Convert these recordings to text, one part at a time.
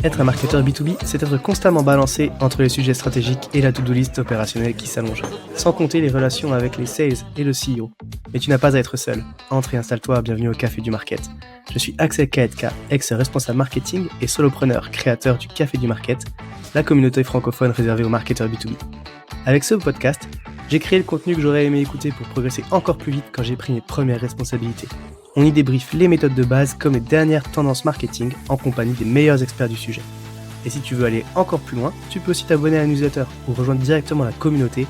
Être un marketeur B2B, c'est être constamment balancé entre les sujets stratégiques et la to-do list opérationnelle qui s'allonge, sans compter les relations avec les sales et le CEO. Mais tu n'as pas à être seul. Entre et installe-toi, bienvenue au Café du Market. Je suis Axel Kaetka, ex-responsable marketing et solopreneur, créateur du Café du Market, la communauté francophone réservée aux marketeurs B2B. Avec ce podcast, j'ai créé le contenu que j'aurais aimé écouter pour progresser encore plus vite quand j'ai pris mes premières responsabilités. On y débriefe les méthodes de base comme les dernières tendances marketing en compagnie des meilleurs experts du sujet. Et si tu veux aller encore plus loin, tu peux aussi t'abonner à la newsletter ou rejoindre directement la communauté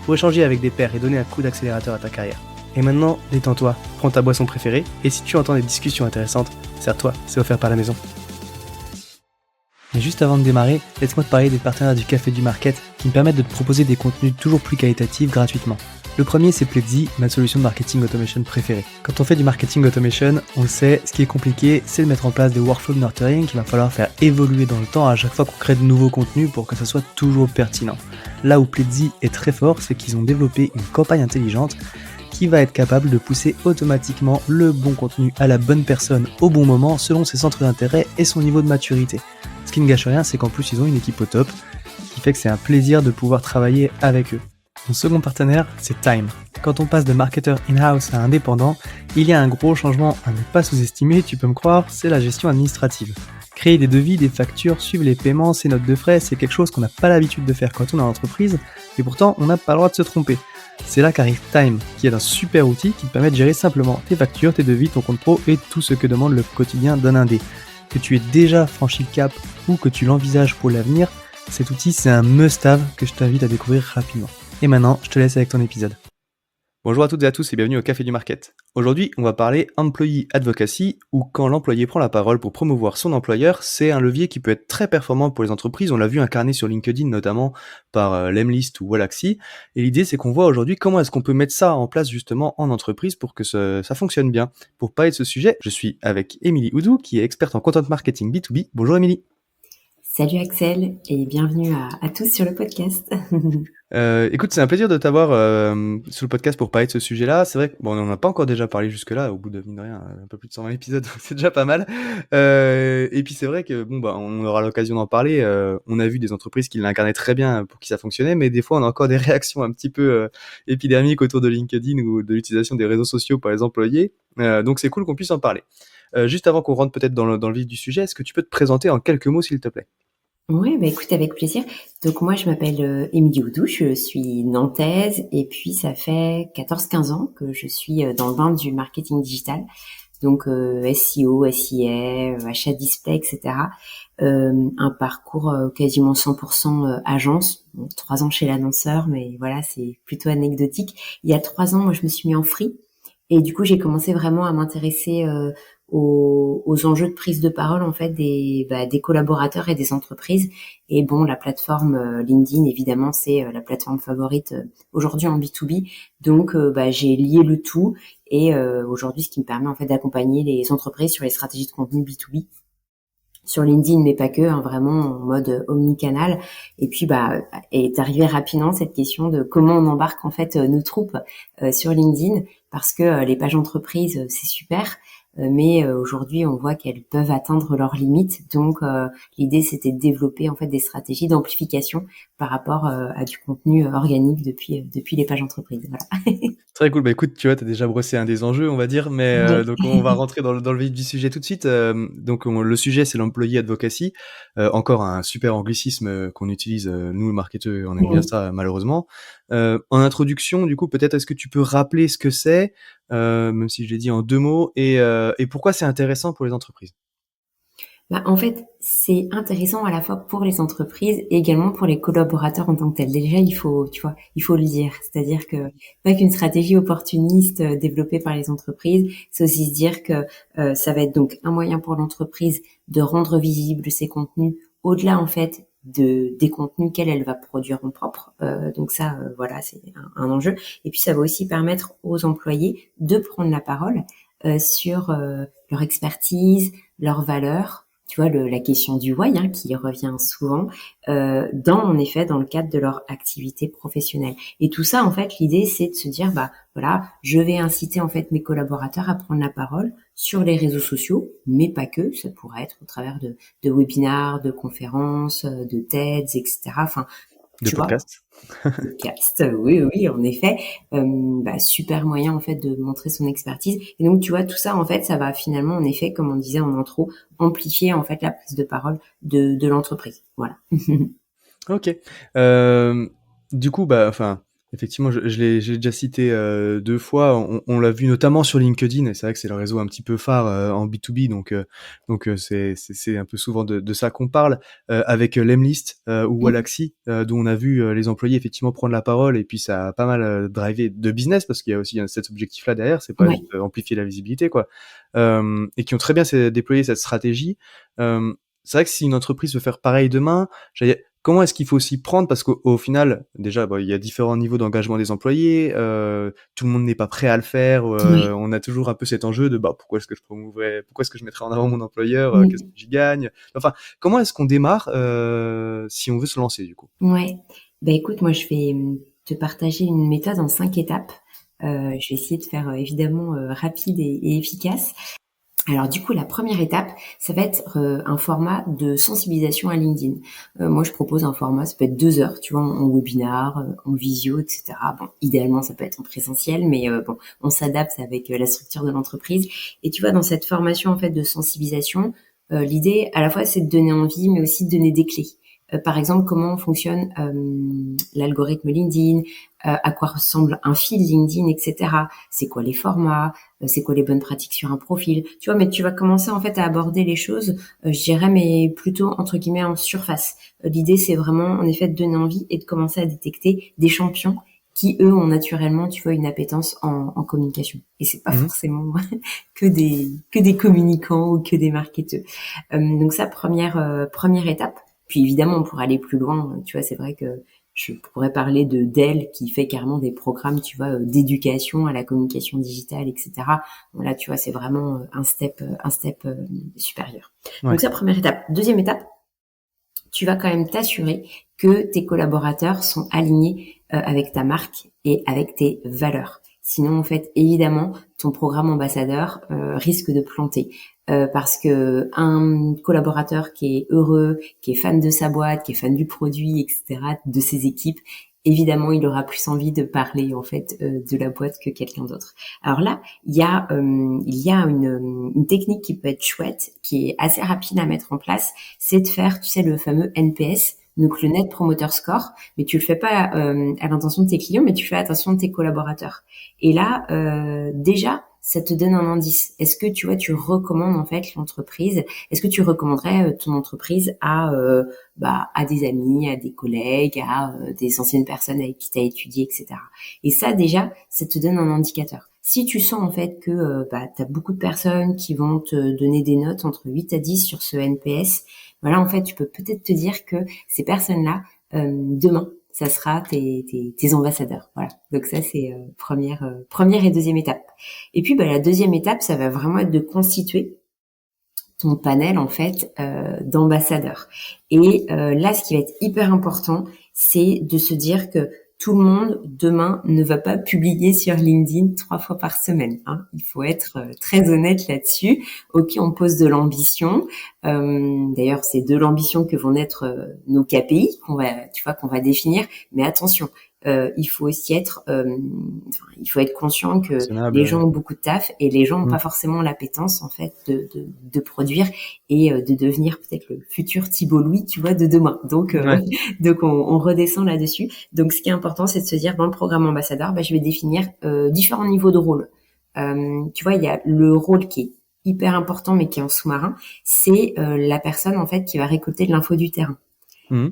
pour échanger avec des pairs et donner un coup d'accélérateur à ta carrière. Et maintenant, détends-toi, prends ta boisson préférée et si tu entends des discussions intéressantes, sers-toi, c'est offert par la maison. Mais juste avant de démarrer, laisse-moi te parler des partenaires du Café du Market qui me permettent de te proposer des contenus toujours plus qualitatifs gratuitement. Le premier, c'est Pledzi, ma solution de marketing automation préférée. Quand on fait du marketing automation, on le sait, ce qui est compliqué, c'est de mettre en place des workflows de nurturing qu'il va falloir faire évoluer dans le temps à chaque fois qu'on crée de nouveaux contenus pour que ça soit toujours pertinent. Là où Pledzi est très fort, c'est qu'ils ont développé une campagne intelligente qui va être capable de pousser automatiquement le bon contenu à la bonne personne au bon moment selon ses centres d'intérêt et son niveau de maturité. Ce qui ne gâche rien, c'est qu'en plus ils ont une équipe au top, ce qui fait que c'est un plaisir de pouvoir travailler avec eux. Mon second partenaire, c'est Time. Quand on passe de marketeur in-house à indépendant, il y a un gros changement à ne pas sous-estimer, tu peux me croire, c'est la gestion administrative. Créer des devis, des factures, suivre les paiements, ses notes de frais, c'est quelque chose qu'on n'a pas l'habitude de faire quand on est en entreprise, et pourtant on n'a pas le droit de se tromper. C'est là qu'arrive Time, qui est un super outil qui te permet de gérer simplement tes factures, tes devis, ton compte pro et tout ce que demande le quotidien d'un indé. Que tu aies déjà franchi le cap ou que tu l'envisages pour l'avenir, cet outil c'est un must-have que je t'invite à découvrir rapidement. Et maintenant, je te laisse avec ton épisode. Bonjour à toutes et à tous et bienvenue au Café du Market. Aujourd'hui, on va parler Employee Advocacy, ou quand l'employé prend la parole pour promouvoir son employeur. C'est un levier qui peut être très performant pour les entreprises. On l'a vu incarné sur LinkedIn notamment par Lemlist ou Wallaxy. Et l'idée, c'est qu'on voit aujourd'hui comment est-ce qu'on peut mettre ça en place justement en entreprise pour que ça fonctionne bien. Pour parler de ce sujet, je suis avec Émilie Oudou, qui est experte en content marketing B2B. Bonjour Émilie. Salut Axel et bienvenue à tous sur le podcast. Écoute, c'est un plaisir de t'avoir sur le podcast pour parler de ce sujet-là. C'est vrai qu'on n'en a pas encore déjà parlé jusque-là, au bout de, mine de rien, un peu plus de 120 épisodes, donc c'est déjà pas mal. Et puis c'est vrai que on aura l'occasion d'en parler. On a vu des entreprises qui l'incarnaient très bien pour qui ça fonctionnait, mais des fois on a encore des réactions un petit peu épidermiques autour de LinkedIn ou de l'utilisation des réseaux sociaux par les employés. Donc c'est cool qu'on puisse en parler. Juste avant qu'on rentre peut-être dans le vif du sujet, est-ce que tu peux te présenter en quelques mots, s'il te plaît? Oui, écoute, avec plaisir. Donc moi, je m'appelle Émilie Oudou, je suis nantaise et puis ça fait 14-15 ans que je suis dans le bain du marketing digital. Donc SEO, SIA, achat display, etc. Un parcours quasiment 100% agence. Bon, 3 ans chez l'annonceur, mais voilà, c'est plutôt anecdotique. Il y a 3 ans, moi, je me suis mis en free. Et du coup, j'ai commencé vraiment à m'intéresser aux enjeux de prise de parole en fait des collaborateurs et des entreprises. Et bon, la plateforme LinkedIn, évidemment, c'est la plateforme favorite aujourd'hui en B2B. Donc, j'ai lié le tout. Et aujourd'hui, ce qui me permet en fait d'accompagner les entreprises sur les stratégies de contenu B2B. Sur LinkedIn, mais pas que, vraiment en mode omnicanal. Et puis, est arrivée rapidement cette question de comment on embarque en fait nos troupes sur LinkedIn, parce que les pages entreprises, c'est super, mais aujourd'hui, on voit qu'elles peuvent atteindre leurs limites. Donc, l'idée, c'était de développer en fait des stratégies d'amplification par rapport à du contenu organique depuis les pages entreprises. Voilà. Très cool. Bah écoute, tu vois, t'as déjà brossé un des enjeux, on va dire, mais Ouais. donc on va rentrer dans le vif du sujet tout de suite. Le sujet, c'est l'employee advocacy. Encore un super anglicisme qu'on utilise, nous, marketeurs, on aime bien ça, malheureusement. En introduction, du coup, peut-être est-ce que tu peux rappeler ce que c'est, même si je l'ai dit en 2 mots, et pourquoi c'est intéressant pour les entreprises? En fait, c'est intéressant à la fois pour les entreprises et également pour les collaborateurs en tant que tels. Déjà, il faut le dire. C'est-à-dire que pas qu'une stratégie opportuniste développée par les entreprises, c'est aussi se dire que ça va être donc un moyen pour l'entreprise de rendre visibles ses contenus au-delà en fait des contenus qu'elle va produire en propre. Donc ça, voilà, c'est un enjeu. Et puis ça va aussi permettre aux employés de prendre la parole sur leur expertise, leurs valeurs. tu vois, la question du why, hein, qui revient souvent, en effet, dans le cadre de leur activité professionnelle. Et tout ça, en fait, l'idée, c'est de se dire, bah voilà, je vais inciter en fait mes collaborateurs à prendre la parole sur les réseaux sociaux, mais pas que. Ça pourrait être au travers de webinars, de conférences, de TEDx, etc. Enfin, De tu vois, podcast. podcast, oui, oui, en effet, super moyen en fait de montrer son expertise. Et donc tu vois, tout ça en fait, ça va finalement en effet, comme on disait en intro, amplifier en fait la prise de parole de l'entreprise. Voilà. Ok. Euh, du coup, bah, enfin, effectivement, j'ai déjà cité 2 fois. On l'a vu notamment sur LinkedIn, et c'est vrai que c'est le réseau un petit peu phare en B2B, donc c'est un peu souvent de ça qu'on parle, avec Lemlist ou Wallaxy, d'où on a vu les employés effectivement prendre la parole, et puis ça a pas mal drivé de business, parce qu'il y a aussi cet objectif-là derrière, c'est pas Ouais. juste amplifier la visibilité, quoi. Et qui ont très bien déployé cette stratégie. C'est vrai que si une entreprise veut faire pareil demain, comment est-ce qu'il faut s'y prendre? Parce qu'au final, déjà, il y a différents niveaux d'engagement des employés, tout le monde n'est pas prêt à le faire, Ouais. on a toujours un peu cet enjeu de pourquoi est-ce que pourquoi est-ce que je mettrais en avant mon employeur, qu'est-ce que Mm. j'y gagne? Enfin, comment est-ce qu'on démarre si on veut se lancer du coup? Ouais. Ben écoute, moi je vais te partager une méthode en 5 étapes. Je vais essayer de faire évidemment rapide et efficace. Alors du coup, la première étape, ça va être un format de sensibilisation à LinkedIn. Moi, je propose un format, ça peut être 2 heures, tu vois, en webinar, en visio, etc. Bon, idéalement, ça peut être en présentiel, mais bon, on s'adapte avec la structure de l'entreprise. Et tu vois, dans cette formation en fait de sensibilisation, l'idée à la fois c'est de donner envie, mais aussi de donner des clés. Par exemple, comment fonctionne l'algorithme LinkedIn, à quoi ressemble un fil LinkedIn, etc. C'est quoi les formats, c'est quoi les bonnes pratiques sur un profil, tu vois, mais tu vas commencer en fait à aborder les choses, je dirais, mais plutôt entre guillemets en surface. L'idée, c'est vraiment en effet de donner envie et de commencer à détecter des champions qui, eux, ont naturellement, tu vois, une appétence en communication. Et c'est pas Mmh. forcément que des communicants ou que des marketeurs. Donc ça, première étape. Puis évidemment, on pourrait aller plus loin. Tu vois, c'est vrai que je pourrais parler de Dell qui fait carrément des programmes, tu vois, d'éducation à la communication digitale, etc. Bon, là, tu vois, c'est vraiment un step supérieur. Donc Ouais. ça, première étape. Deuxième étape, tu vas quand même t'assurer que tes collaborateurs sont alignés avec ta marque et avec tes valeurs. Sinon, en fait, évidemment, ton programme ambassadeur risque de planter. Parce que un collaborateur qui est heureux, qui est fan de sa boîte, qui est fan du produit, etc., de ses équipes, évidemment, il aura plus envie de parler en fait de la boîte que quelqu'un d'autre. Alors là, il y a une technique qui peut être chouette, qui est assez rapide à mettre en place, c'est de faire, tu sais, le fameux NPS, donc le Net Promoter Score, mais tu le fais pas à l'intention de tes clients, mais tu fais attention de tes collaborateurs. Et là, déjà, ça te donne un indice. Est-ce que tu vois, tu recommandes en fait l'entreprise? Est-ce que tu recommanderais ton entreprise à des amis, à des collègues, à des anciennes personnes avec qui tu as étudié, etc. Et ça, déjà, ça te donne un indicateur. Si tu sens en fait que tu as beaucoup de personnes qui vont te donner des notes entre 8 à 10 sur ce NPS, voilà, en fait, tu peux peut-être te dire que ces personnes-là, demain, ça sera tes ambassadeurs. Voilà. Donc ça, c'est première et deuxième étape. Et puis, la deuxième étape, ça va vraiment être de constituer ton panel en fait d'ambassadeurs. Et là, ce qui va être hyper important, c'est de se dire que tout le monde demain ne va pas publier sur LinkedIn 3 fois par semaine. Hein. Il faut être très honnête là-dessus. Ok, on pose de l'ambition. D'ailleurs, c'est de l'ambition que vont naître nos KPI qu'on va définir. Mais attention, il faut aussi il faut être conscient que Raisonnable, les gens ont beaucoup de taf et les gens n'ont mmh. pas forcément l'appétence en fait de produire et de devenir peut-être le futur Thibault Louis, tu vois, de demain. Donc Ouais. donc on redescend là-dessus. Donc ce qui est important, c'est de se dire dans le programme ambassadeur, je vais définir différents niveaux de rôle. Tu vois, il y a le rôle qui est hyper important mais qui est en sous-marin, c'est la personne en fait qui va récolter de l'info du terrain. Mmh.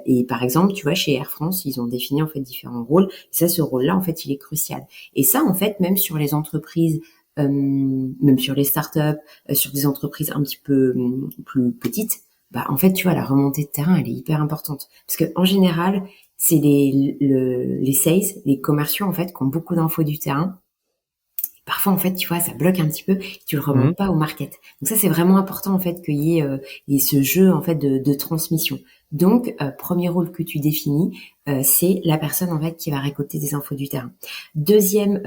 Et par exemple, tu vois, chez Air France, ils ont défini en fait différents rôles. Et ça, ce rôle-là, en fait, il est crucial. Et ça, en fait, même sur les entreprises, même sur les startups, sur des entreprises un petit peu plus petites, en fait, tu vois, la remontée de terrain, elle est hyper importante. Parce que en général, c'est les sales, les commerciaux, en fait, qui ont beaucoup d'infos du terrain Parfois, en fait, tu vois, ça bloque un petit peu, tu le Mmh. remontes pas au market. Donc ça, c'est vraiment important, en fait, il y ait ce jeu, en fait, de transmission. Donc, premier rôle que tu définis, c'est la personne, en fait, qui va récolter des infos du terrain. Deuxième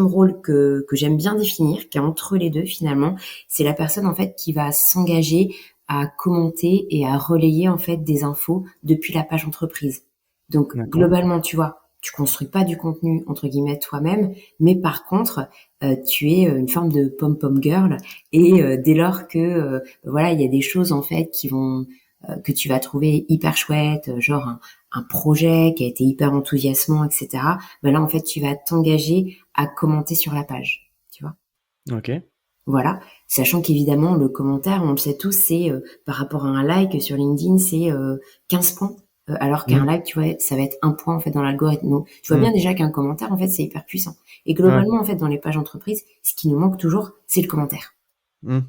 rôle que j'aime bien définir, qui est entre les deux, finalement, c'est la personne, en fait, qui va s'engager à commenter et à relayer, en fait, des infos depuis la page entreprise. Donc, D'accord. globalement, tu vois, tu construis pas du contenu, entre guillemets, toi-même, mais par contre, tu es une forme de pom-pom girl et dès lors que voilà, il y a des choses en fait qui vont que tu vas trouver hyper chouettes, genre un projet qui a été hyper enthousiasmant, etc. Ben là, en fait, tu vas t'engager à commenter sur la page, tu vois. OK. Voilà, sachant qu'évidemment, le commentaire, on le sait tous, c'est par rapport à un like sur LinkedIn, c'est 15 points. Alors qu'un Mmh. like, tu vois, ça va être un point en fait dans l'algorithme. Donc, tu vois Mmh. bien déjà qu'un commentaire, en fait, c'est hyper puissant. Et Ouais. globalement, en fait, dans les pages entreprises, ce qui nous manque toujours, c'est le commentaire. Mmh.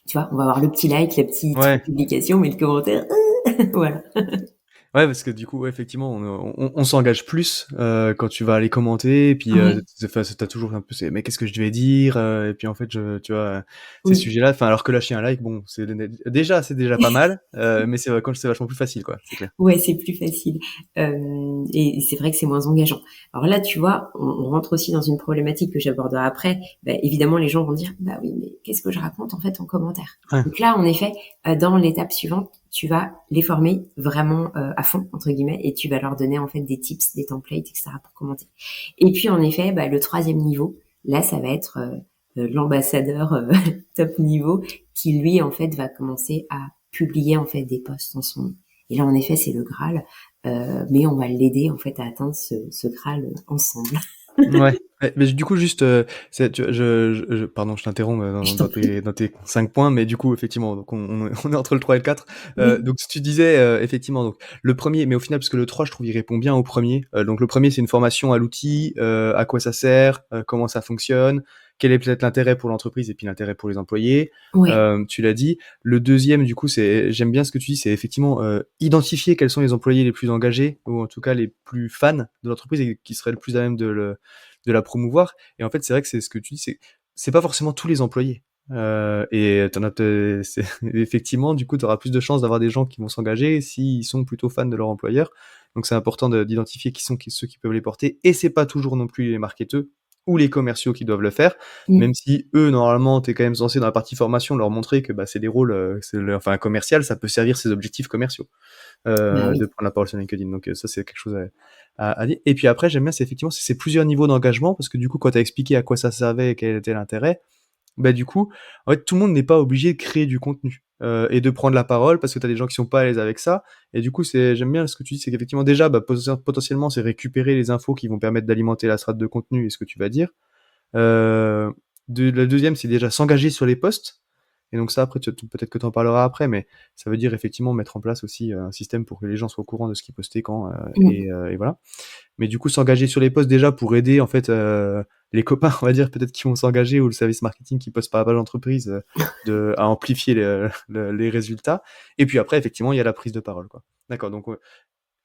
Tu vois, on va avoir le petit like, la petite Ouais. publication, mais le commentaire, voilà. Ouais, parce que du coup, ouais, effectivement, on s'engage plus quand tu vas aller commenter, et puis Ouais, enfin, t'as toujours un peu mais qu'est-ce que je devais dire, et puis en fait, tu vois, ces oui. sujets-là, enfin, alors que lâcher un like, bon, c'est déjà pas mal, mais c'est vachement plus facile, quoi, c'est clair. Ouais, c'est plus facile. Et c'est vrai que c'est moins engageant. Alors là, tu vois, on rentre aussi dans une problématique que j'aborderai après. Bah, évidemment, les gens vont dire, bah oui, mais qu'est-ce que je raconte en fait en commentaire? Ouais. Donc là, en effet, dans l'étape suivante, tu vas les former vraiment à fond entre guillemets, et tu vas leur donner en fait des tips, des templates, etc. pour commenter. Et puis en effet, bah, le troisième niveau, là, ça va être l'ambassadeur top niveau qui lui en fait va commencer à publier en fait des posts en son nom. Et là, en effet, c'est le Graal, mais on va l'aider en fait à atteindre ce Graal ensemble. Ouais. Ouais, mais du coup, juste, tu pardon, je t'interromps, Je t'en prie. dans tes 5 points, mais du coup, effectivement, donc on est entre le 3 et le 4. Oui, Donc, si tu disais, effectivement, donc le premier, mais au final, parce que le 3, je trouve, il répond bien au premier. Donc le premier, c'est une formation à l'outil, à quoi ça sert, comment ça fonctionne, quel est peut-être l'intérêt pour l'entreprise et puis l'intérêt pour les employés. ouais, Tu l'as dit. Le deuxième, du coup, j'aime bien ce que tu dis, c'est effectivement identifier quels sont les employés les plus engagés ou en tout cas les plus fans de l'entreprise et qui seraient le plus à même de la promouvoir. Et en fait, c'est vrai que c'est ce que tu dis, c'est pas forcément tous les employés. Et t'en as effectivement, du coup, tu auras plus de chances d'avoir des gens qui vont s'engager s'ils sont plutôt fans de leur employeur. Donc, c'est important d'identifier ceux qui peuvent les porter. Et c'est pas toujours non plus les marketeurs ou les commerciaux qui doivent le faire, mmh, même si eux, normalement, tu es quand même censé, dans la partie formation, leur montrer que bah, c'est des rôles, enfin, un commercial, ça peut servir ses objectifs commerciaux, bah de oui, prendre la parole sur LinkedIn. Donc, ça, c'est quelque chose à dire. Et puis après, j'aime bien, c'est effectivement, c'est ces plusieurs niveaux d'engagement, parce que du coup, quand tu as expliqué à quoi ça servait et quel était l'intérêt, bah, du coup, en fait, tout le monde n'est pas obligé de créer du contenu, et de prendre la parole parce que tu as des gens qui sont pas à l'aise avec ça. Et du coup, j'aime bien ce que tu dis, c'est qu'effectivement, déjà, bah, potentiellement, c'est récupérer les infos qui vont permettre d'alimenter la strate de contenu et ce que tu vas dire. Heu, la deuxième, c'est déjà s'engager sur les posts. Et donc ça, après, peut-être que tu en parleras après, mais ça veut dire effectivement mettre en place aussi, un système pour que les gens soient au courant de ce qui est posté quand, mmh, et voilà. Mais du coup, s'engager sur les posts déjà pour aider en fait, les copains, on va dire, peut-être qui vont s'engager ou le service marketing qui poste par la page d'entreprise, à amplifier les résultats. Et puis après, effectivement, il y a la prise de parole, quoi. D'accord, donc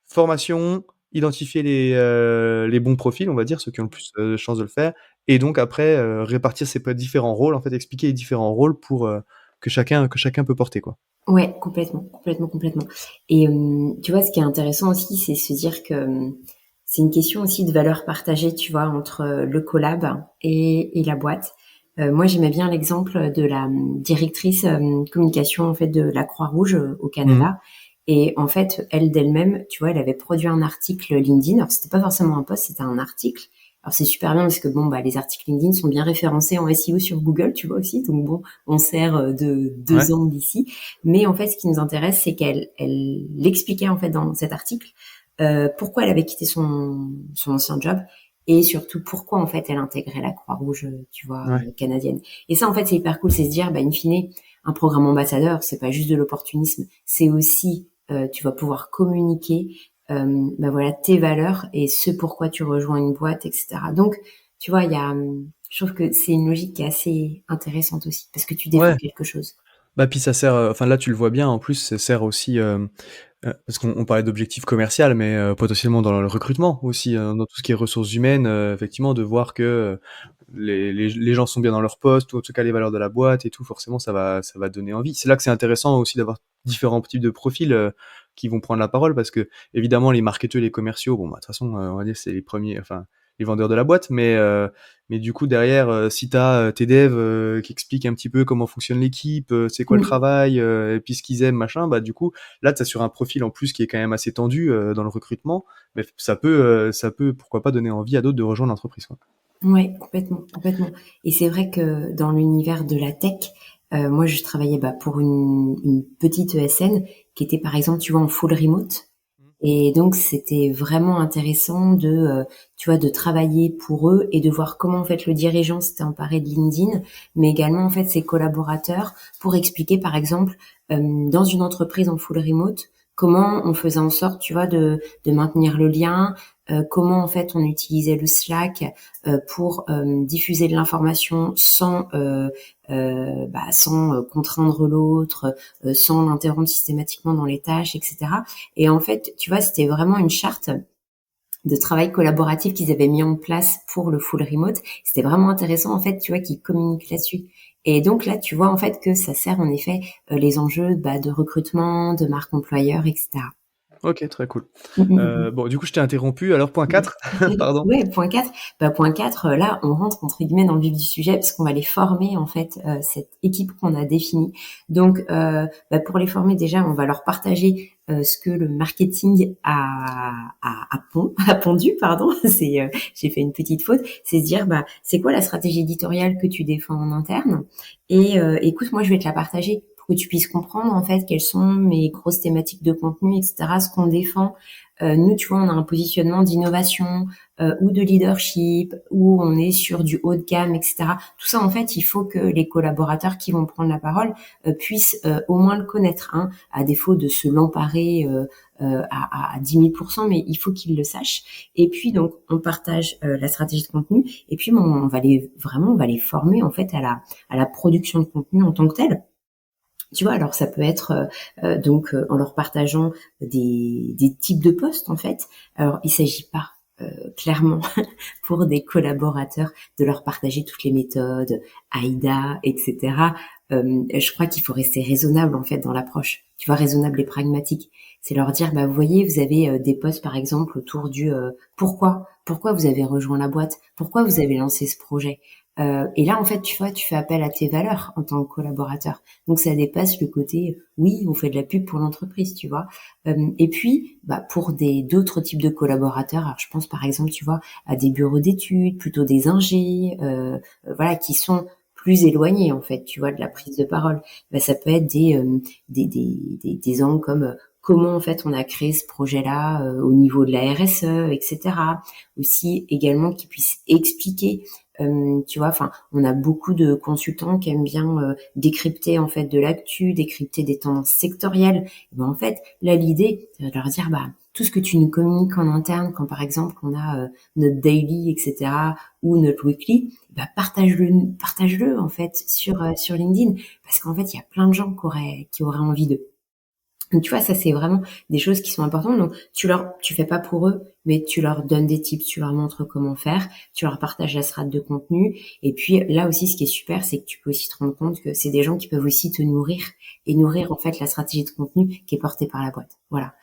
formation, identifier les bons profils, on va dire, ceux qui ont le plus, de chances de le faire, et donc après, répartir ces différents rôles, en fait, expliquer les différents rôles pour, que chacun peut porter, quoi. ouais, complètement, complètement, complètement. Et tu vois, ce qui est intéressant aussi, c'est se dire que c'est une question aussi de valeur partagée, tu vois, entre le collab et la boîte. Moi, j'aimais bien l'exemple de la directrice communication en fait de la Croix-Rouge au Mmh. Canada. Et en fait, elle d'elle-même, tu vois, elle avait produit un article LinkedIn. Alors, c'était pas forcément un post, c'était un article. Alors, c'est super bien parce que bon, bah, les articles LinkedIn sont bien référencés en SEO sur Google, tu vois aussi. Donc bon, on sert de Ouais. deux angles d'ici. Mais en fait, ce qui nous intéresse, c'est qu'elle l'expliquait en fait dans cet article pourquoi elle avait quitté son ancien job et surtout pourquoi en fait elle intégrait la Croix-Rouge, tu vois, Ouais. canadienne. Et ça, en fait, c'est hyper cool, c'est se dire, bah, in fine, un programme ambassadeur, c'est pas juste de l'opportunisme, c'est aussi, tu vas pouvoir communiquer, bah voilà, tes valeurs et ce pourquoi tu rejoins une boîte, etc. Donc, tu vois, je trouve que c'est une logique qui est assez intéressante aussi parce que tu défends Ouais. quelque chose. Bah, puis ça sert, enfin là, tu le vois bien, en plus, ça sert aussi, parce qu'on parlait d'objectifs commercial, mais potentiellement dans le recrutement aussi, dans tout ce qui est ressources humaines, effectivement, de voir que, les gens sont bien dans leur poste, ou en tout cas les valeurs de la boîte et tout, forcément ça va donner envie. C'est là que c'est intéressant aussi d'avoir différents types de profils qui vont prendre la parole, parce que évidemment les marketeurs, les commerciaux, bon bah de toute façon on va dire c'est les premiers, enfin les vendeurs de la boîte, mais du coup derrière si t'as tes devs qui expliquent un petit peu comment fonctionne l'équipe, c'est quoi le Mm. travail, et puis ce qu'ils aiment machin, bah du coup là t'as sur un profil en plus qui est quand même assez tendu dans le recrutement, mais ça peut pourquoi pas donner envie à d'autres de rejoindre l'entreprise, quoi. Ouais, complètement, complètement. Et c'est vrai que dans l'univers de la tech, moi je travaillais pour une petite ESN qui était par exemple, tu vois, en full remote. Et donc c'était vraiment intéressant tu vois, de travailler pour eux et de voir comment en fait le dirigeant s'était emparé de LinkedIn, mais également en fait ses collaborateurs pour expliquer par exemple dans une entreprise en full remote comment on faisait en sorte, tu vois, de maintenir le lien, comment en fait on utilisait le Slack pour diffuser de l'information sans contraindre l'autre, sans l'interrompre systématiquement dans les tâches, etc. Et en fait, tu vois, c'était vraiment une charte de travail collaboratif qu'ils avaient mis en place pour le full remote. C'était vraiment intéressant, en fait, tu vois, qu'ils communiquent là-dessus. Et donc là, tu vois, en fait, que ça sert, en effet, les enjeux de recrutement, de marque employeur, etc. Ok, très cool. Mm, mm, mm. Bon, du coup, je t'ai interrompu. Alors, point 4, pardon. Ouais, point 4. Point 4, là, on rentre entre guillemets dans le vif du sujet parce qu'on va les former en fait, cette équipe qu'on a définie. Donc, pour les former déjà, on va leur partager ce que le marketing a pondu, pardon. J'ai fait une petite faute. C'est se dire, c'est quoi la stratégie éditoriale que tu défends en interne? Et écoute, moi, je vais te la partager pour que tu puisses comprendre en fait quelles sont mes grosses thématiques de contenu, etc. Ce qu'on défend. Nous, tu vois, on a un positionnement d'innovation ou de leadership, où on est sur du haut de gamme, etc. Tout ça, en fait, il faut que les collaborateurs qui vont prendre la parole puissent au moins le connaître, hein, à défaut de se l'emparer à 10 000%, mais il faut qu'ils le sachent. Et puis, donc, on partage la stratégie de contenu, et puis, on va les former, en fait, à la production de contenu en tant que telle. Tu vois, alors ça peut être en leur partageant des types de postes en fait. Alors il s'agit pas clairement pour des collaborateurs de leur partager toutes les méthodes, AIDA, etc. Je crois qu'il faut rester raisonnable en fait dans l'approche. Tu vois, raisonnable et pragmatique. C'est leur dire, vous voyez, vous avez des postes par exemple autour du pourquoi vous avez rejoint la boîte, pourquoi vous avez lancé ce projet. Et là, en fait, tu vois, tu fais appel à tes valeurs en tant que collaborateur. Donc, ça dépasse le côté, oui, on fait de la pub pour l'entreprise, tu vois. Et puis, pour d'autres types de collaborateurs, alors je pense par exemple, tu vois, à des bureaux d'études, plutôt des ingés, voilà, qui sont plus éloignés en fait, tu vois, de la prise de parole. Ça peut être des angles comme comment en fait on a créé ce projet-là au niveau de la RSE, etc. Aussi également qu'ils puissent expliquer. Tu vois, enfin, on a beaucoup de consultants qui aiment bien décrypter en fait de l'actu, décrypter des tendances sectorielles. Et en fait, là, l'idée, c'est de leur dire, tout ce que tu nous communiques en interne, quand par exemple on a notre daily, etc., ou notre weekly, partage-le en fait sur LinkedIn, parce qu'en fait, il y a plein de gens qui auraient envie de. Donc, tu vois, ça, c'est vraiment des choses qui sont importantes. Donc, tu fais pas pour eux, mais tu leur donnes des tips, tu leur montres comment faire, tu leur partages la strate de contenu. Et puis, là aussi, ce qui est super, c'est que tu peux aussi te rendre compte que c'est des gens qui peuvent aussi te nourrir et nourrir, en fait, la stratégie de contenu qui est portée par la boîte. Voilà.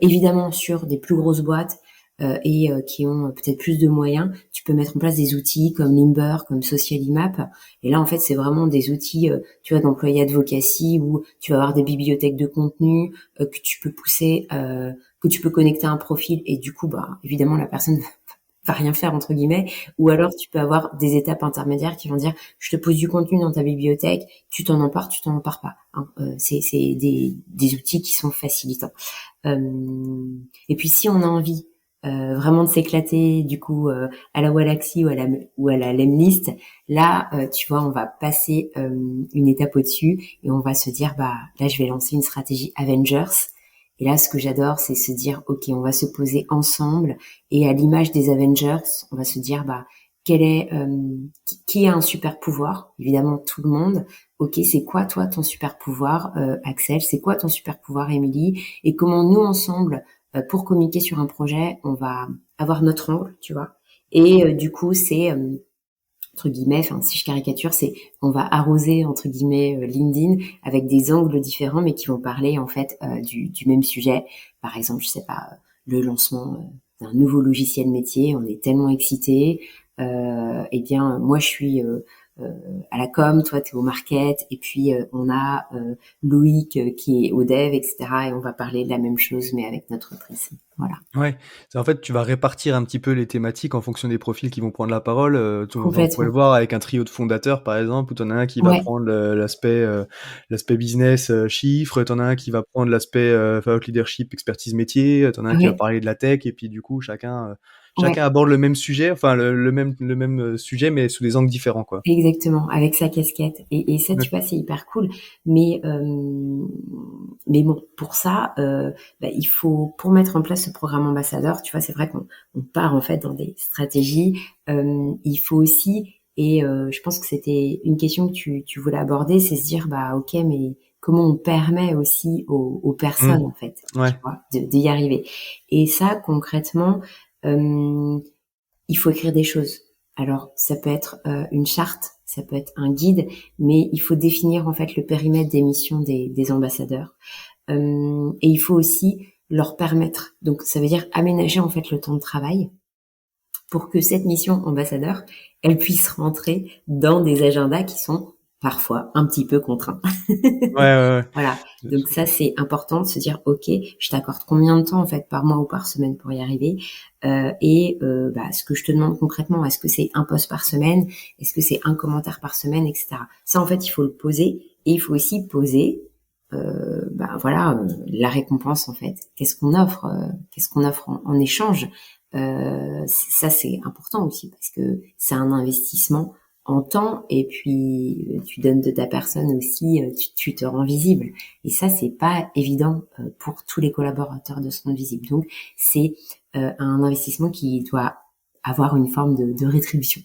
Évidemment, sur des plus grosses boîtes, qui ont peut-être plus de moyens, tu peux mettre en place des outils comme Limber, comme Socialimap. Et là, en fait, c'est vraiment des outils, tu vois, d'employé advocacy où tu vas avoir des bibliothèques de contenu que tu peux pousser, que tu peux connecter à un profil. Et du coup, évidemment, la personne va rien faire entre guillemets. Ou alors, tu peux avoir des étapes intermédiaires qui vont dire, je te pose du contenu dans ta bibliothèque, tu t'en empares, tu t'en empares pas. Hein. C'est des outils qui sont facilitants. Et puis, si on a envie vraiment de s'éclater du coup à la Wallaxy ou à la Lemlist, là tu vois, on va passer une étape au-dessus et on va se dire là je vais lancer une stratégie Avengers. Et là ce que j'adore c'est se dire ok, on va se poser ensemble et à l'image des Avengers on va se dire quel est qui a un super pouvoir, évidemment tout le monde. Ok, c'est quoi toi ton super pouvoir Axel, c'est quoi ton super pouvoir Émilie, et comment nous ensemble pour communiquer sur un projet, on va avoir notre angle, tu vois. Et du coup, c'est entre guillemets, enfin si je caricature, c'est on va arroser entre guillemets LinkedIn avec des angles différents, mais qui vont parler en fait du même sujet. Par exemple, je sais pas, le lancement d'un nouveau logiciel métier, on est tellement excités. Eh bien, moi je suis euh, à la com, toi tu es au market, et puis on a Loïc qui est au dev, etc. Et on va parler de la même chose, mais avec notre prisme. Voilà. Ouais, c'est en fait, tu vas répartir un petit peu les thématiques en fonction des profils qui vont prendre la parole. On pourrait le Complètement. voir avec un trio de fondateurs, par exemple, où tu en as un qui va Ouais, prendre l'aspect business, chiffres, tu en as un qui va prendre l'aspect thought leadership, expertise métier, tu en as un qui va ouais, parler de la tech, et puis du coup, chacun ouais. aborde le même sujet, enfin le même sujet, mais sous des angles différents, quoi. Exactement, avec sa casquette. Et ça, Ouais. tu vois, c'est hyper cool. Mais mais bon, pour ça, il faut pour mettre en place ce programme ambassadeur, tu vois, c'est vrai qu'on part en fait dans des stratégies. Il faut aussi, et je pense que c'était une question que tu voulais aborder, c'est se dire bah ok, mais comment on permet aussi aux Mm. personnes en fait, tu Ouais. vois, d'y arriver. Et ça, concrètement. Euh, il faut écrire des choses. Alors, ça peut être une charte, ça peut être un guide, mais il faut définir en fait le périmètre des missions des ambassadeurs. Et il faut aussi leur permettre, donc ça veut dire aménager en fait le temps de travail pour que cette mission ambassadeur, elle puisse rentrer dans des agendas qui sont parfois un petit peu contraints. Ouais, ouais, Voilà. ouais. Donc ça, c'est important de se dire, OK, je t'accorde combien de temps en fait par mois ou par semaine pour y arriver. Ce que je te demande concrètement, est-ce que c'est un post par semaine, est-ce que c'est un commentaire par semaine, etc. Ça, en fait, il faut le poser et il faut aussi poser, la récompense en fait. Qu'est-ce qu'on offre en échange. Ça, c'est important aussi parce que c'est un investissement en temps et puis tu donnes de ta personne aussi, tu te rends visible. Et ça, c'est pas évident pour tous les collaborateurs de se rendre visible. Donc, c'est un investissement qui doit avoir une forme de rétribution.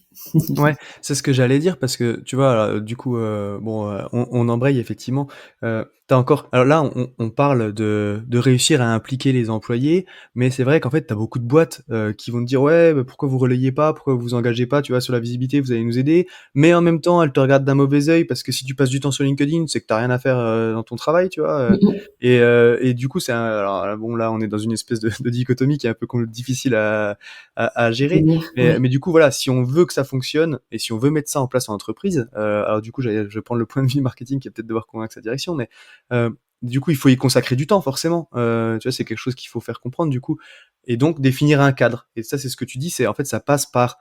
Ouais, c'est ce que j'allais dire parce que tu vois, du coup, on embraye effectivement. Tu encore alors là, on parle de réussir à impliquer les employés, mais c'est vrai qu'en fait, tu as beaucoup de boîtes, qui vont te dire: «Ouais, bah, pourquoi vous relayez pas? Pourquoi vous vous engagez pas, tu vois, sur la visibilité, vous allez nous aider». Mais en même temps, elles te regardent d'un mauvais œil parce que si tu passes du temps sur LinkedIn, c'est que tu as rien à faire, dans ton travail, tu vois? Et du coup, c'est un alors bon, là, on est dans une espèce de dichotomie qui est un peu difficile à gérer. Mais Ouais. du coup, voilà, si on veut que ça fonctionne et si on veut mettre ça en place en entreprise, alors du coup, je vais prendre le point de vue marketing qui va peut-être devoir convaincre sa direction, mais du coup, il faut y consacrer du temps forcément. Tu vois, c'est quelque chose qu'il faut faire comprendre du coup, et donc définir un cadre. Et ça, c'est ce que tu dis, c'est en fait, ça passe par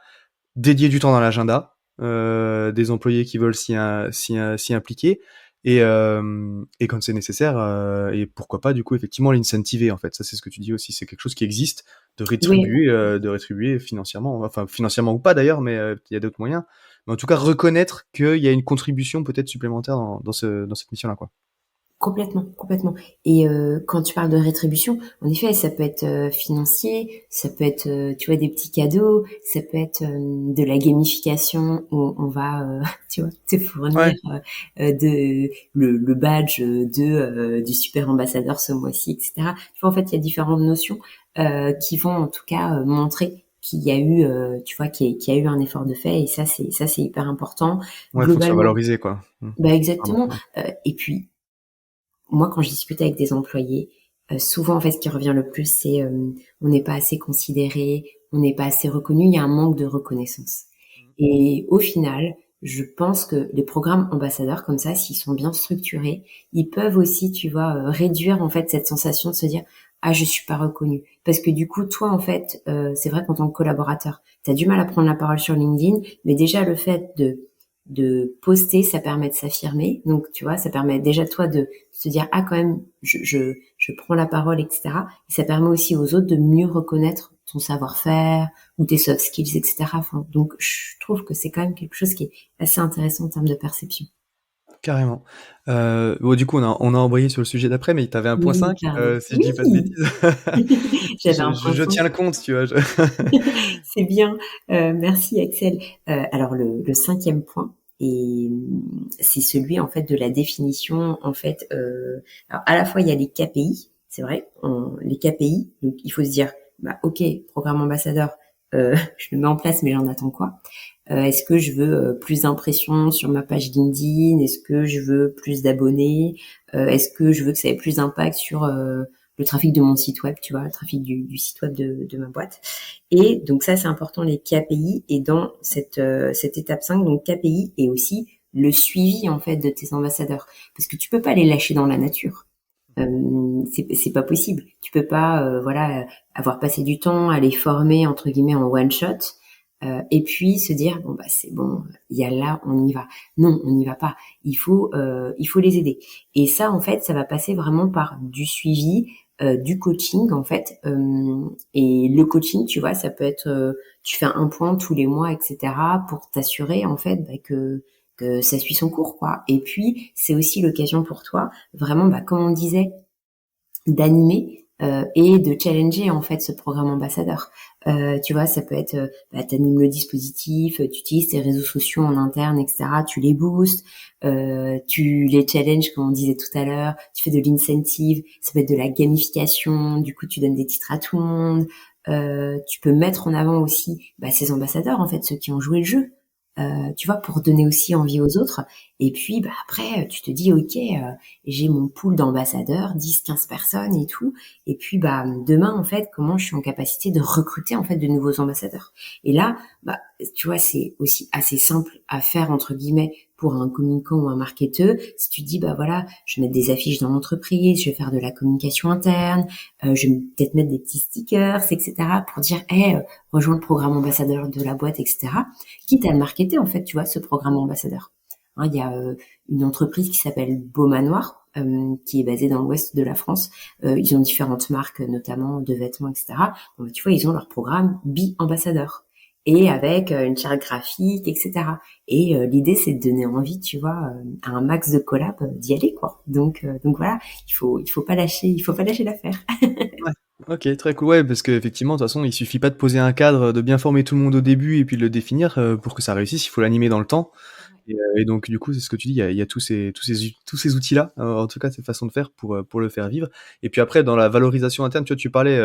dédier du temps dans l'agenda des employés qui veulent s'y impliquer. Et quand c'est nécessaire, et pourquoi pas du coup effectivement l'incentiver en fait. Ça c'est ce que tu dis aussi, c'est quelque chose qui existe, Oui, de rétribuer financièrement, enfin financièrement ou pas d'ailleurs, mais il y a d'autres moyens. Mais en tout cas reconnaître qu'il y a une contribution peut-être supplémentaire dans cette mission-là, quoi. complètement, complètement. Et quand tu parles de rétribution, en effet, ça peut être financier, ça peut être, tu vois, des petits cadeaux, ça peut être de la gamification où on va, tu vois, te fournir Ouais, le badge du super ambassadeur ce mois-ci, etc. Tu vois, en fait, il y a différentes notions qui vont en tout cas montrer qu'il y a eu, tu vois, qu'il y a eu un effort de fait. Et ça, c'est hyper important. ouais, faut que ce soit Globalement, valorisé, quoi. bah Vraiment. exactement. Et puis moi, quand je discute avec des employés, souvent, en fait, ce qui revient le plus, c'est on n'est pas assez considéré, on n'est pas assez reconnu, il y a un manque de reconnaissance. Et au final, je pense que les programmes ambassadeurs comme ça, s'ils sont bien structurés, ils peuvent aussi, tu vois, réduire en fait cette sensation de se dire ah je suis pas reconnu parce que du coup toi en fait c'est vrai qu'en tant que collaborateur tu as du mal à prendre la parole sur LinkedIn mais déjà le fait de poster ça permet de s'affirmer donc tu vois ça permet déjà toi de se dire ah quand même je prends la parole etc et ça permet aussi aux autres de mieux reconnaître ton savoir-faire ou tes soft skills etc enfin, donc je trouve que c'est quand même quelque chose qui est assez intéressant en termes de perception. Carrément. Bon, du coup, on a embrayé sur le sujet d'après, mais tu avais un point Oui, 5, pardon. si je dis pas de Oui, bêtises. j'avais un point Je tiens 5. le compte, tu vois. C'est bien. Merci Axel. Alors le cinquième point, et c'est celui en fait de la définition. En fait, alors à la fois il y a les KPI, c'est vrai, les KPI. Donc il faut se dire, bah ok, programme ambassadeur, je le mets en place, mais j'en attends quoi Est-ce que je veux plus d'impressions sur ma page LinkedIn? Est-ce que je veux plus d'abonnés? Est-ce que je veux que ça ait plus d'impact sur le trafic de mon site web, tu vois, le trafic du site web de ma boîte. Et donc ça, c'est important, les KPI. Et dans cette étape 5, donc KPI et aussi le suivi en fait de tes ambassadeurs, parce que tu peux pas les lâcher dans la nature. C'est pas possible. Tu peux pas, avoir passé du temps à les former entre guillemets en one shot, et puis se dire bon bah c'est bon, il y a là, on y va. Non, on n'y va pas. Il faut les aider. Et ça en fait, ça va passer vraiment par du suivi, du coaching en fait. Et le coaching, tu vois, ça peut être, tu fais un point tous les mois, etc. pour t'assurer en fait que ça suit son cours, quoi. Et puis, c'est aussi l'occasion pour toi, vraiment, comme on disait, d'animer et de challenger en fait ce programme ambassadeur. Tu vois, ça peut être, t'animes le dispositif, tu utilises tes réseaux sociaux en interne, etc. Tu les boostes, tu les challenges comme on disait tout à l'heure. Tu fais de l'incentive, ça peut être de la gamification. Du coup, tu donnes des titres à tout le monde. Tu peux mettre en avant aussi ces ambassadeurs en fait, ceux qui ont joué le jeu. Tu vois, pour donner aussi envie aux autres. Et puis, après, tu te dis, ok, j'ai mon pool d'ambassadeurs, 10, 15 personnes et tout. Et puis, demain, en fait, comment je suis en capacité de recruter, en fait, de nouveaux ambassadeurs. Et là, tu vois, c'est aussi assez simple à faire, entre guillemets, pour un communicant ou un marketeur. Si tu dis, voilà, je vais mettre des affiches dans l'entreprise, je vais faire de la communication interne, je vais peut-être mettre des petits stickers, etc. pour dire, rejoins le programme ambassadeur de la boîte, etc. Quitte à le marketer, en fait, tu vois, ce programme ambassadeur. Il y a une entreprise qui s'appelle Beau Manoir, qui est basée dans l'ouest de la France. Ils ont différentes marques, notamment de vêtements, etc. Tu vois, ils ont leur programme Ambassadeur. Et avec une charte graphique, etc. Et l'idée, c'est de donner envie, tu vois, à un max de collabs d'y aller, quoi. Donc voilà, il faut pas lâcher l'affaire. Ouais. OK, très cool. Ouais, parce qu'effectivement, de toute façon, il suffit pas de poser un cadre, de bien former tout le monde au début et puis de le définir, pour que ça réussisse, il faut l'animer dans le temps et donc du coup, c'est ce que tu dis, il y a tous ces outils-là, en tout cas, cette façon de faire pour le faire vivre et puis après dans la valorisation interne, tu vois, tu parlais,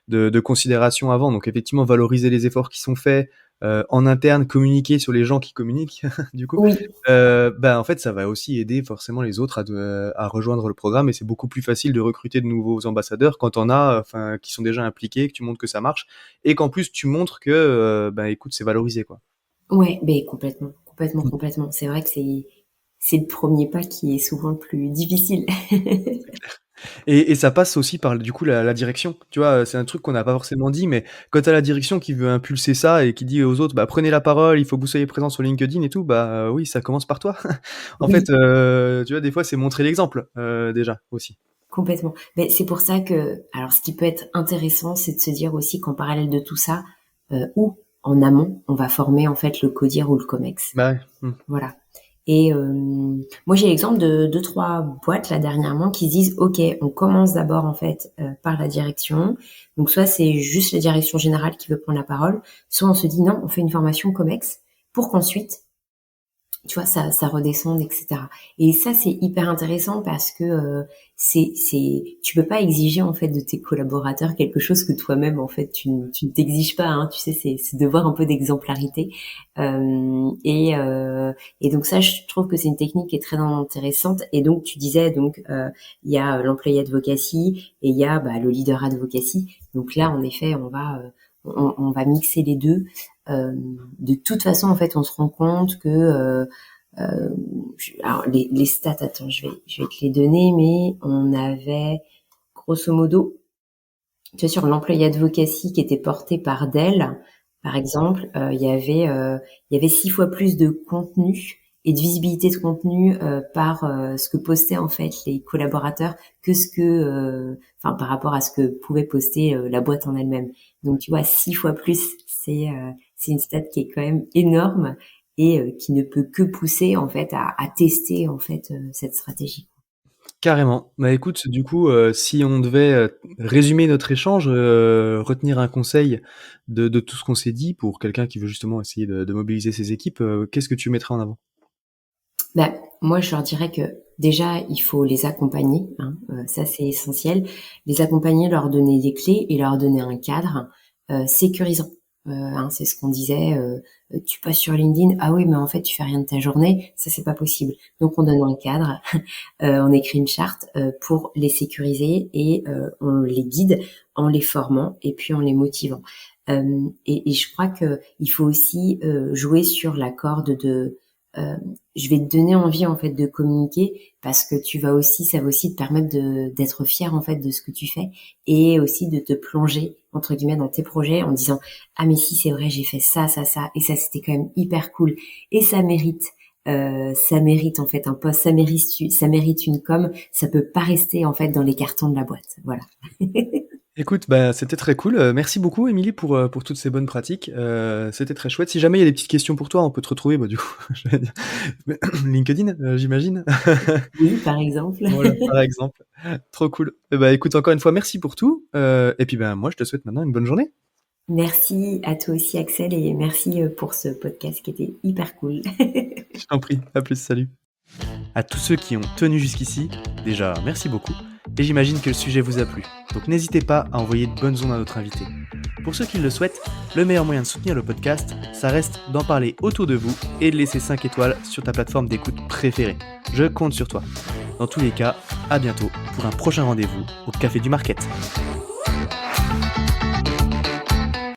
de considération avant, donc effectivement valoriser les efforts qui sont faits, en interne, communiquer sur les gens qui communiquent, du coup, Oui. en fait, ça va aussi aider forcément les autres à rejoindre le programme et c'est beaucoup plus facile de recruter de nouveaux ambassadeurs quand on a, qui sont déjà impliqués, que tu montres que ça marche et qu'en plus tu montres que, écoute, c'est valorisé, quoi. Ouais, complètement, complètement, complètement. C'est vrai que c'est le premier pas qui est souvent le plus difficile. Et ça passe aussi par du coup la direction. Tu vois, c'est un truc qu'on n'a pas forcément dit, mais quand tu as la direction qui veut impulser ça et qui dit aux autres: «Prenez la parole, il faut que vous soyez présents sur LinkedIn et tout», oui, ça commence par toi. En Oui. fait, tu vois, des fois, c'est montrer l'exemple, déjà, aussi. Complètement. Mais c'est pour ça que, alors, ce qui peut être intéressant, c'est de se dire aussi qu'en parallèle de tout ça, ou en amont, on va former en fait le CODIR ou le COMEX. Bah, ouais. Mmh. Voilà. Et moi, j'ai l'exemple de 2-3 boîtes là dernièrement qui se disent, ok, on commence d'abord en fait par la direction. Donc soit c'est juste la direction générale qui veut prendre la parole, soit on se dit non, on fait une formation COMEX pour qu'ensuite tu vois, ça redescende, etc. Et ça, c'est hyper intéressant parce que tu peux pas exiger en fait de tes collaborateurs quelque chose que toi-même en fait tu ne t'exiges pas. Hein, tu sais, c'est devoir un peu d'exemplarité. Et donc ça, je trouve que c'est une technique qui est très intéressante. Et donc tu disais donc il y a l'employé advocacy et il y a le leader advocacy. Donc là, en effet, on va mixer les deux. De toute façon, en fait, on se rend compte que alors les stats, attends, je vais te les donner, mais on avait grosso modo, tu vois, sur l'employé advocacy qui était porté par Dell, par exemple, il y avait 6 fois plus de contenu et de visibilité de contenu par ce que postaient en fait les collaborateurs que par rapport à ce que pouvait poster la boîte en elle-même. Donc tu vois, 6 fois plus, c'est une stat qui est quand même énorme et qui ne peut que pousser en fait à tester en fait cette stratégie. Carrément. Écoute, du coup, si on devait, résumer notre échange, retenir un conseil de tout ce qu'on s'est dit pour quelqu'un qui veut justement essayer de mobiliser ses équipes, qu'est-ce que tu mettrais en avant? Moi, je leur dirais que déjà, il faut les accompagner, hein, ça c'est essentiel. Les accompagner, leur donner des clés et leur donner un cadre sécurisant. C'est ce qu'on disait. Tu passes sur LinkedIn, ah oui, mais en fait tu fais rien de ta journée, ça c'est pas possible. Donc on donne un cadre, on écrit une charte pour les sécuriser et on les guide en les formant et puis en les motivant. Et je crois que il faut aussi jouer sur la corde de je vais te donner envie en fait de communiquer parce que ça va aussi te permettre d'être fier en fait de ce que tu fais et aussi de te plonger entre guillemets dans tes projets en disant ah mais si c'est vrai j'ai fait ça et ça c'était quand même hyper cool et ça mérite en fait un post, ça mérite une com, ça peut pas rester en fait dans les cartons de la boîte, voilà. Écoute, bah, c'était très cool. Merci beaucoup, Émilie, pour toutes ces bonnes pratiques. C'était très chouette. Si jamais il y a des petites questions pour toi, on peut te retrouver, bah, du coup, j'allais dire, mais LinkedIn, j'imagine. Oui, par exemple. Voilà, par exemple. Trop cool. Bah, écoute, encore une fois, merci pour tout. Et puis, ben, moi, je te souhaite maintenant une bonne journée. Merci à toi aussi Axel et merci pour ce podcast qui était hyper cool. Je t'en prie. À plus, salut. À tous ceux qui ont tenu jusqu'ici, déjà, merci beaucoup. Et j'imagine que le sujet vous a plu. Donc n'hésitez pas à envoyer de bonnes ondes à notre invité. Pour ceux qui le souhaitent, le meilleur moyen de soutenir le podcast, ça reste d'en parler autour de vous et de laisser 5 étoiles sur ta plateforme d'écoute préférée. Je compte sur toi. Dans tous les cas, à bientôt pour un prochain rendez-vous au Café du Market.